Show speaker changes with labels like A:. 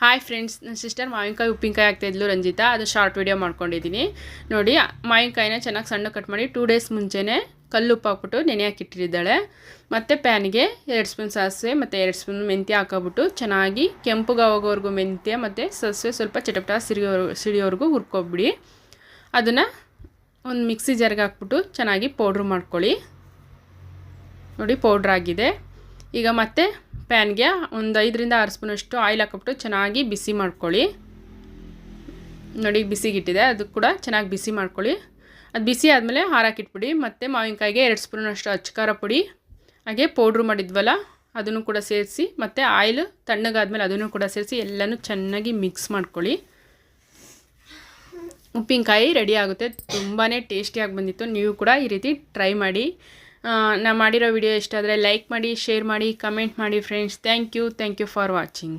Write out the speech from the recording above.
A: Hi friends, ನನ್ನ sister ಮಾವಿನಕಾಯಿ ಉಪ್ಪಿನಕಾಯಿ ಆಗ್ತಾಯಿದ್ಲು ರಂಜಿತಾ. ಅದು ಶಾರ್ಟ್ ವೀಡಿಯೋ ಮಾಡ್ಕೊಂಡಿದ್ದೀನಿ ನೋಡಿ. ಮಾವಿನಕಾಯಿನ ಚೆನ್ನಾಗಿ ಸಣ್ಣ ಕಟ್ ಮಾಡಿ 2 ಡೇಸ್ ಮುಂಚೆನೇ ಕಲ್ಲುಪ್ಪು ಹಾಕ್ಬಿಟ್ಟು ನೆನೆ ಹಾಕಿಟ್ಟಿದ್ದಾಳೆ. ಮತ್ತು ಪ್ಯಾನ್ಗೆ 2 ಸ್ಪೂನ್ ಸಾಸಿವೆ ಮತ್ತು 2 ಸ್ಪೂನ್ ಮೆಂತ್ಯ ಹಾಕೋಬಿಟ್ಟು ಚೆನ್ನಾಗಿ ಕೆಂಪುಗಾಗೋವರೆಗೂ ಮೆಂತ್ಯ ಮತ್ತು ಸಾಸಿವೆ ಸ್ವಲ್ಪ ಚಟಪಟ ಸಿಡಿಯೋವರೆಗೂ ಹುರ್ಕೊಬಿಡಿ. ಅದನ್ನು ಒಂದು ಮಿಕ್ಸಿ ಜಾರ್ಗೆ ಹಾಕ್ಬಿಟ್ಟು ಚೆನ್ನಾಗಿ ಪೌಡ್ರ್ ಮಾಡ್ಕೊಳ್ಳಿ. ನೋಡಿ, ಪೌಡ್ರ್ ಆಗಿದೆ. ಈಗ ಮತ್ತೆ ಪ್ಯಾನ್ಗೆ ಒಂದು 5ರಿಂದ 6 ಸ್ಪೂನಷ್ಟು ಆಯಿಲ್ ಹಾಕ್ಬಿಟ್ಟು ಚೆನ್ನಾಗಿ ಬಿಸಿ ಮಾಡ್ಕೊಳ್ಳಿ. ನೋಡಿ, ಬಿಸಿಗಿಟ್ಟಿದೆ, ಅದು ಕೂಡ ಚೆನ್ನಾಗಿ ಬಿಸಿ ಮಾಡ್ಕೊಳ್ಳಿ. ಅದು ಬಿಸಿ ಆದಮೇಲೆ ಹಾರಾಕಿಟ್ಬಿಡಿ. ಮತ್ತು ಮಾವಿನಕಾಯಿಗೆ 2 ಸ್ಪೂನಷ್ಟು ಅಚ್ಚಕಾರ ಪುಡಿ, ಹಾಗೆ ಪೌಡ್ರು ಮಾಡಿದ್ವಲ್ಲ ಅದನ್ನು ಕೂಡ ಸೇರಿಸಿ, ಮತ್ತು ಆಯಿಲ್ ತಣ್ಣಗಾದ್ಮೇಲೆ ಅದನ್ನು ಕೂಡ ಸೇರಿಸಿ ಎಲ್ಲನೂ ಚೆನ್ನಾಗಿ ಮಿಕ್ಸ್ ಮಾಡ್ಕೊಳ್ಳಿ. ಉಪ್ಪಿನಕಾಯಿ ರೆಡಿ ಆಗುತ್ತೆ. ತುಂಬಾ ಟೇಸ್ಟಿಯಾಗಿ ಬಂದಿತ್ತು. ನೀವು ಕೂಡ ಈ ರೀತಿ ಟ್ರೈ ಮಾಡಿ. ನಾನು ಮಾಡಿರೋ ವಿಡಿಯೋ ಇಷ್ಟ ಆದರೆ ಲೈಕ್ ಮಾಡಿ, ಶೇರ್ ಮಾಡಿ, ಕಮೆಂಟ್ ಮಾಡಿ friends. Thank you for watching.